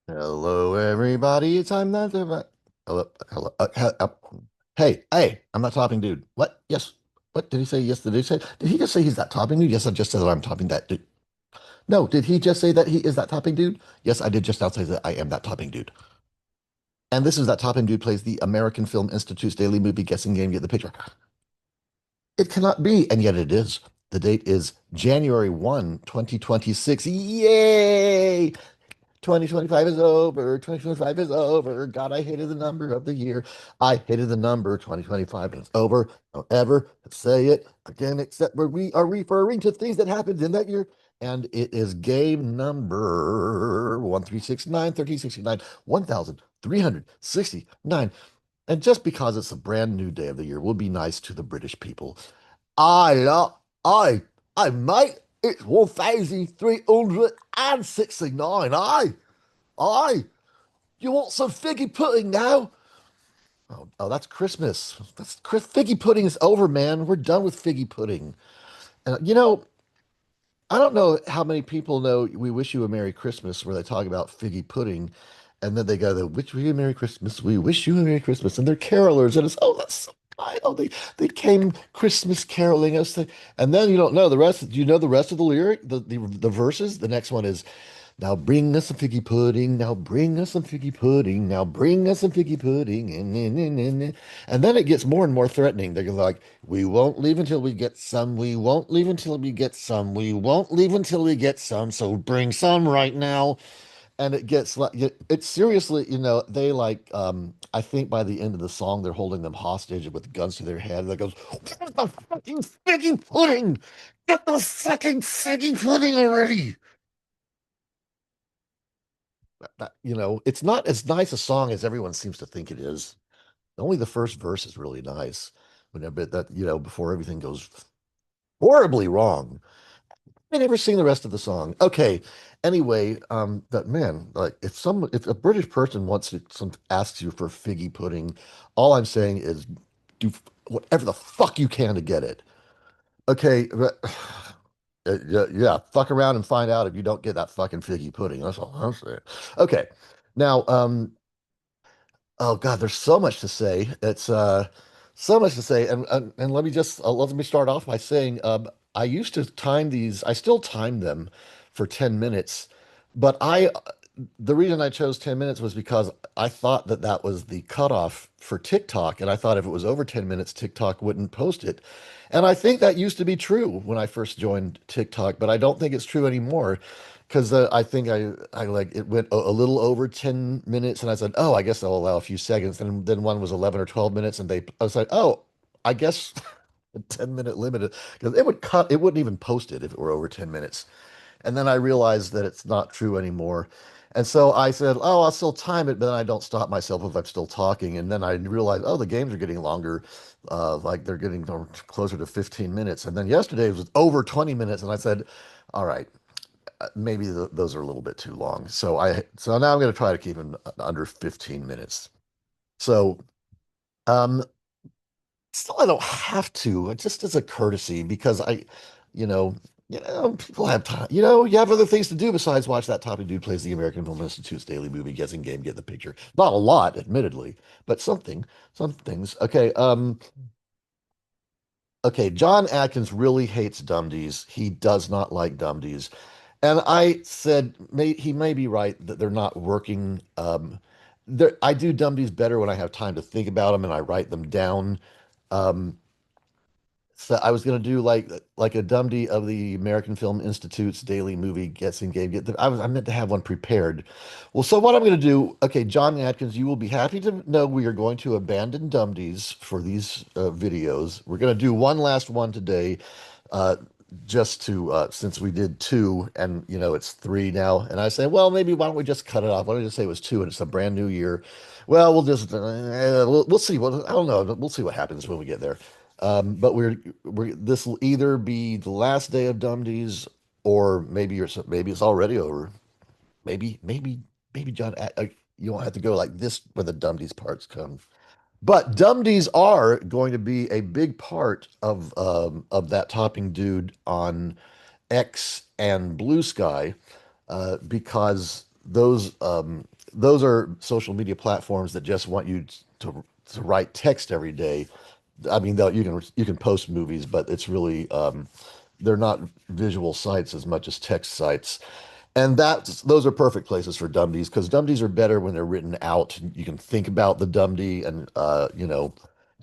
Hello, everybody. It's I'm not the hello, hello. Hey, I'm not topping dude. What? Yes. What did he say? Yes, did he say? Did he just say he's that topping dude? Yes, I just said that I'm topping that dude. No, did he just say that he is that topping dude? Yes, I did just now say that I am that topping dude. And this is that topping dude plays the American Film Institute's daily movie guessing game. Get the picture. It cannot be, and yet it is. The date is January 1, 2026. Yay! 2025 is over. 2025 is over. God, I hated the number of the year. I hated the number 2025 and it's over. Don't ever say it again, except where we are referring to things that happened in that year. And it is game number 1369, 1369. And just because it's a brand new day of the year, we'll be nice to the British people. I, uh, I, mate, it's 1369. Aye, you want some figgy pudding now? Oh, that's Christmas. Figgy pudding is over, man. We're done with figgy pudding. I don't know how many people know "We Wish You a Merry Christmas," where they talk about figgy pudding, and then they go, "The wish you a Merry Christmas. We wish you a Merry Christmas," and they're carolers, and it's that's so wild. They came Christmas caroling us, and then you don't know the rest. Do you know the rest of the lyric, the verses? The next one is. Now bring us some figgy pudding. Now bring us some figgy pudding. Now bring us some figgy pudding. And then it gets more and more threatening. They're like, we won't leave until we get some. We won't leave until we get some. We won't leave until we get some. So bring some right now. And it gets like, it's seriously, they like, I think by the end of the song, they're holding them hostage with guns to their head. That goes, get the fucking figgy pudding. Get the fucking figgy pudding already. It's not as nice a song as everyone seems to think it is. Only the first verse is really nice. Whenever that, before everything goes horribly wrong. I never sing the rest of the song. Okay. Anyway, but man, like if a British person asks you for figgy pudding, all I'm saying is do whatever the fuck you can to get it. Okay, but yeah, fuck around and find out if you don't get that fucking figgy pudding. That's all I'm saying. Okay. Now, oh God, there's so much to say. It's so much to say, and let me start off by saying I used to time these. I still time them for 10 minutes, but the reason I chose 10 minutes was because I thought that that was the cutoff for TikTok, and I thought if it was over 10 minutes, TikTok wouldn't post it. And I think that used to be true when I first joined TikTok, but I don't think it's true anymore. Because I think I like it went a little over 10 minutes, and I said, "Oh, I guess they'll allow a few seconds." And then one was 11 or 12 minutes, and I was like, "Oh, I guess a 10-minute limit," because it wouldn't even post it if it were over 10 minutes. And then I realized that it's not true anymore. And so I said, "Oh, I'll still time it, but then I don't stop myself if I'm still talking." And then I realized, "Oh, the games are getting longer, like they're getting closer to 15 minutes." And then yesterday it was over 20 minutes, and I said, "All right." Maybe those are a little bit too long. So now I'm going to try to keep them under 15 minutes. So um still I don't have to, just as a courtesy because you know, people have time. You have other things to do besides watch that topic dude plays the American Film Institute's daily movie guessing game, get the picture. Not a lot, admittedly, but some things. Okay, John Atkins really hates Dumdies. He does not like Dumdies. And I said he may be right that they're not working. I do Dumdies better when I have time to think about them and I write them down. Um, so I was going to do like a Dumdy of the American Film Institute's daily movie guessing game. I meant to have one prepared. Well, so what I'm going to do, okay, John Atkins, you will be happy to know we are going to abandon Dumdies for these videos. We're going to do one last one today, uh, just to since we did two and it's three now. And I say, well, maybe why don't we just cut it off? Why don't we just say it was two and it's a brand new year? Well, we'll see. Well, I don't know. We'll see what happens when we get there. But this will either be the last day of Dumdies, or maybe it's already over. Maybe John, you won't have to go like this when the Dumdies parts come. But Dumdies are going to be a big part of that topping dude on X and Blue Sky, because those. those are social media platforms that just want you to write text every day. I mean, though you can post movies, but it's really they're not visual sites as much as text sites. And those are perfect places for dumdies because dumdies are better when they're written out. You can think about the dumdy and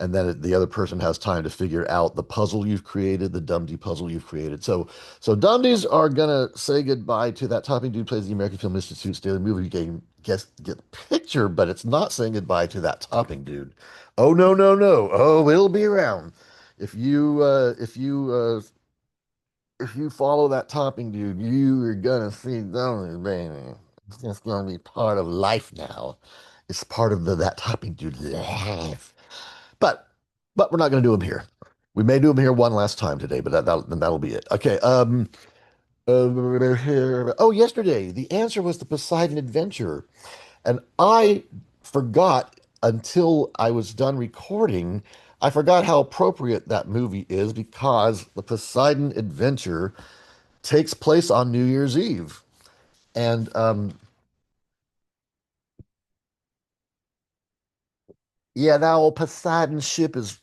and then the other person has time to figure out the puzzle you've created, the dumdy puzzle you've created. So dumdies are gonna say goodbye to that topping dude plays the American Film Institute's daily movie game. Get the picture, but it's not saying goodbye to that topping dude. Oh no no no! Oh, it'll be around. If you follow that topping dude, you are gonna see those, baby. It's just gonna be part of life now. It's part of that topping dude life. But but we're not gonna do them here. We may do them here one last time today, but that'll be it. Okay. Oh, yesterday the answer was the Poseidon Adventure, and I forgot until I was done recording. I forgot how appropriate that movie is because the Poseidon Adventure takes place on New Year's Eve. And yeah, that old Poseidon ship is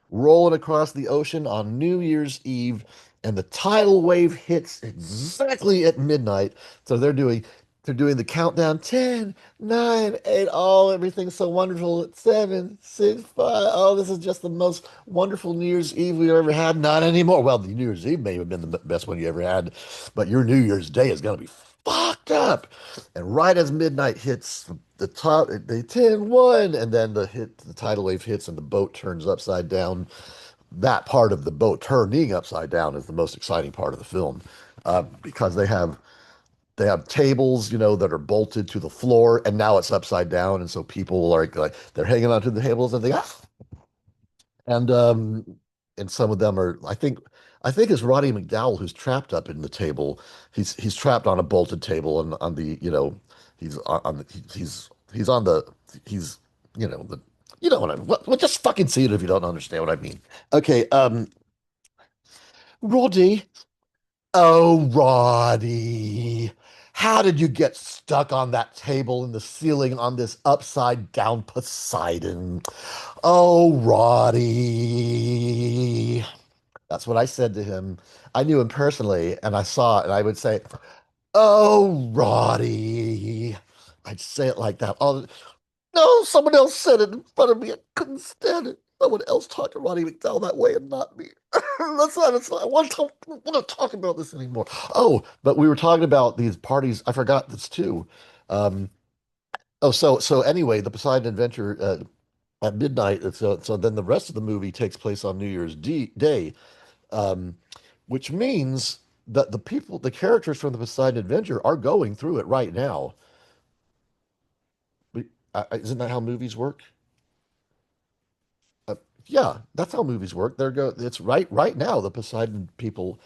rolling across the ocean on New Year's Eve, and the tidal wave hits exactly at midnight. So they're doing the countdown 10, 9, 8. Oh, everything's so wonderful at 7, 6, 5. Oh, this is just the most wonderful New Year's Eve we've ever had. Not anymore. Well, the New Year's Eve may have been the best one you ever had, but your New Year's Day is gonna be fucked up. And right as midnight hits, the top they 10 1, and then the tidal wave hits and the boat turns upside down. That part of the boat turning upside down is the most exciting part of the film, because they have tables, that are bolted to the floor, and now it's upside down, and so people are like they're hanging onto the tables and they and some of them are, I think it's Roddy McDowell who's trapped up in the table. He's trapped on a bolted table and on the, on the, he's on the he's the what I what just fucking see it if you don't understand what I mean. Okay, Roddy. Oh, Roddy. How did you get stuck on that table in the ceiling on this upside down Poseidon? Oh, Roddy. That's what I said to him. I knew him personally, and I saw it, and I would say, "Oh, Roddy." I'd say it like that. Oh, no, someone else said it in front of me. I couldn't stand it. Someone else talked to Roddy McDowell that way and not me. That's not, I want to talk about this anymore. Oh, but we were talking about these parties. I forgot this too. Um, so anyway, the Poseidon Adventure at midnight. So then the rest of the movie takes place on New Year's Day, um, which means that the characters from the Poseidon Adventure are going through it right now. Isn't that how movies work? Uh, yeah, that's how movies work. It's right now. The Poseidon people.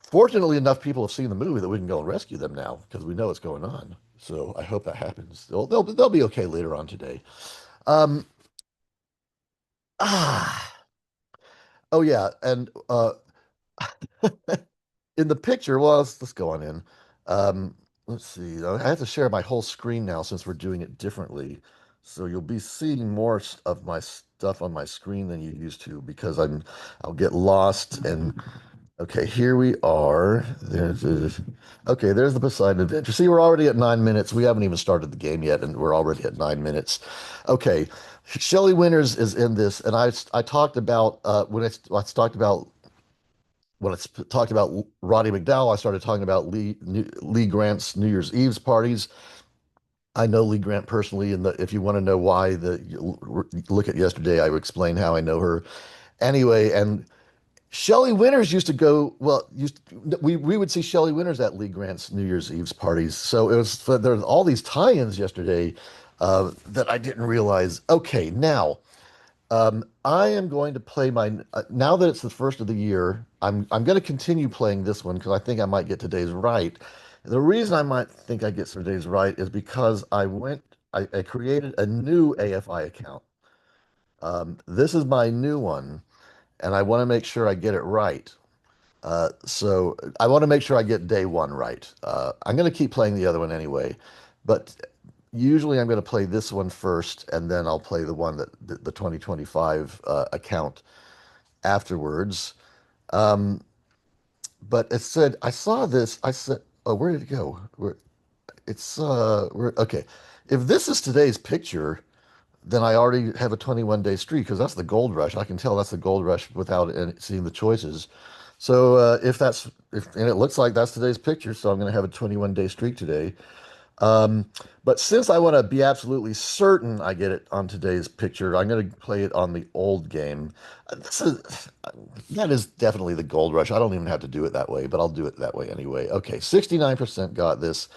Fortunately enough, people have seen the movie that we can go and rescue them now because we know what's going on. So I hope that happens. They'll be okay later on today. Um, ah, oh yeah, and in the picture, well, let's go on in. Let's see. I have to share my whole screen now since we're doing it differently. So you'll be seeing more of my stuff on my screen than you used to because I'll get lost. And okay, here we are. Okay, there's the Poseidon Adventure. See, we're already at 9 minutes. We haven't even started the game yet, and we're already at 9 minutes. Okay, Shelley Winters is in this, and I talked about I talked about when I talked about Roddy McDowell, I started talking about Lee Grant's New Year's Eve's parties. I know Lee Grant personally, and if you want to know why, look at yesterday. I would explain how I know her. Anyway, and Shelley Winters used to go. Well, we would see Shelley Winters at Lee Grant's New Year's Eve's parties. So there's all these tie-ins yesterday that I didn't realize. Okay, now. I am going to play now that it's the first of the year. I'm going to continue playing this one because I think I might get today's right. The reason I might think I get today's right is because I created a new AFI account. This is my new one, and I want to make sure I get it right. So I want to make sure I get day one right. I'm going to keep playing the other one anyway, but usually I'm going to play this one first, and then I'll play the one that the 2025 account afterwards. Um, but it said I saw this. I said, "Oh, where did it go? Okay. If this is today's picture, then I already have a 21-day streak because that's the gold rush. I can tell that's the gold rush without seeing the choices. So and it looks like that's today's picture, so I'm going to have a 21-day streak today. Um, but since I want to be absolutely certain I get it on today's picture, I'm going to play it on the old game. This is that is definitely the gold rush. I don't even have to do it that way, but I'll do it that way anyway. Okay, 69% got this.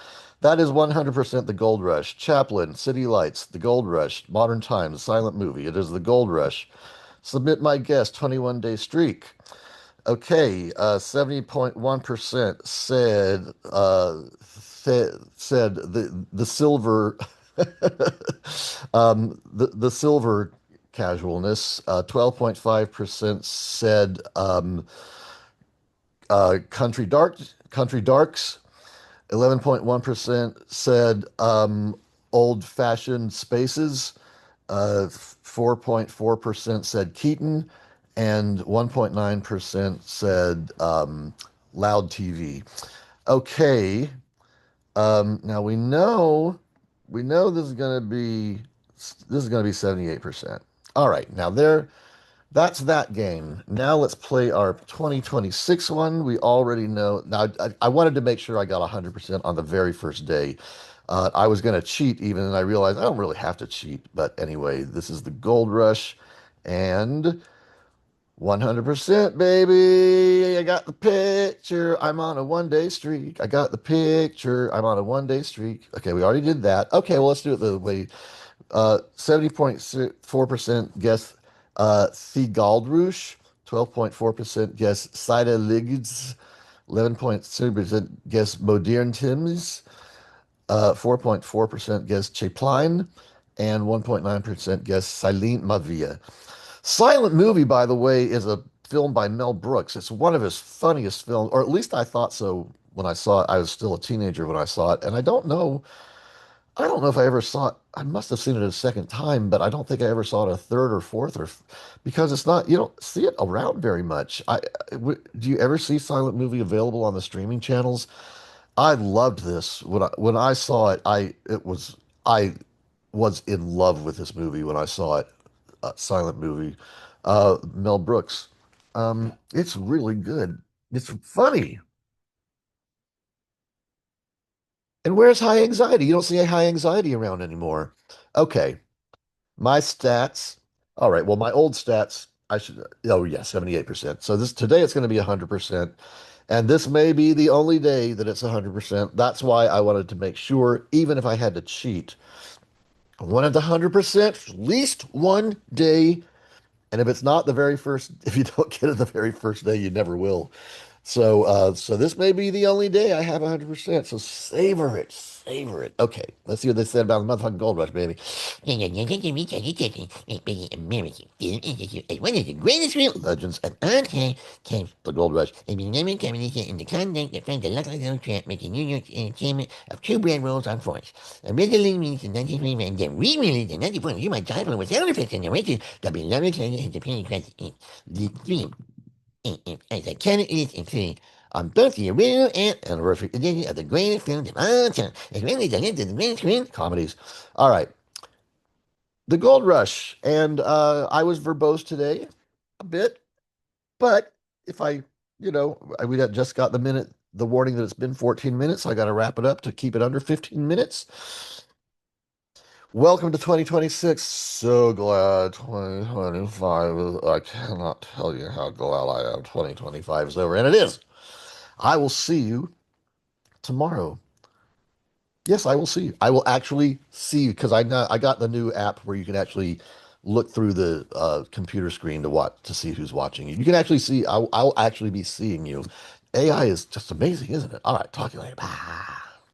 That is 100% the gold rush. Chaplin, City Lights, the gold rush. Modern Times, silent movie. It is the gold rush. Submit my guess, 21-day streak. Okay, 70.1% said the silver the silver casualness. 12.5% said country darks. 11.1% said old-fashioned spaces. 4.4% said Keaton, and 1.9% said loud TV. Okay, now we know this is gonna be 78%. All right, now that's that game. Now let's play our 2026 one. We already know. Now I wanted to make sure I got 100% on the very first day. I was going to cheat even, and I realized I don't really have to cheat. But anyway, this is the Gold Rush, and 100%, baby. I got the picture. I'm on a 1-day streak. I got the picture. I'm on a 1-day streak. Okay, we already did that. Okay, well, let's do it the way 70.4% guess Thigaldroosh, 12.4% guess Sida Ligs, 11.2% guess Modern Tims, 4.4% guess Chaplin, and 1.9% guess Silent Mavia. Silent Movie, by the way, is a film by Mel Brooks. It's one of his funniest films, or at least I thought so when I saw it. I was still a teenager when I saw it, and I don't know if I ever saw it. I must have seen it a second time, but I don't think I ever saw it a third or fourth because it's not, you don't see it around very much. Do you ever see Silent Movie available on the streaming channels? I loved this. When I saw it, I was in love with this movie when I saw it, Silent Movie. Mel Brooks. It's really good. It's funny. And where's high anxiety? You don't see a high anxiety around anymore. Okay. My stats. All right. Well, my old stats, I should, oh yeah, 78%. So today it's going to be 100%. And this may be the only day that it's 100%. That's why I wanted to make sure, even if I had to cheat, I wanted the 100% at least one day. And if it's not the very first, if you don't get it the very first day, you never will. So this may be the only day I have 100%. So savor it, savor it. Okay, let's see what they said about the motherfucking gold rush, baby. One of the greatest real legends of all time came the gold rush. A dynamic combination in the conduct that found the lucky little trap making New York's entertainment of two bread rolls on force. Originally released in 1923 and then re-released in 1940, you might die with sound effects and narration. The beloved saga has appeared across the stream as a canon is included on both the original and anniversary edition of the greatest films of all time, as well as the list of the greatest screen comedies. All right, The Gold Rush, and I was verbose today, a bit, but if we just got the warning that it's been 14 minutes, so I got to wrap it up to keep it under 15 minutes. Welcome to 2026. So glad 2025 I cannot tell you how glad I am 2025 is over, and it is. I will see you tomorrow. Yes, I will see you. I will actually see you because I got the new app where you can actually look through the computer screen to see who's watching you. You can actually see. I'll actually be seeing you. AI is just amazing, isn't it? All right, talk to you later. Bye.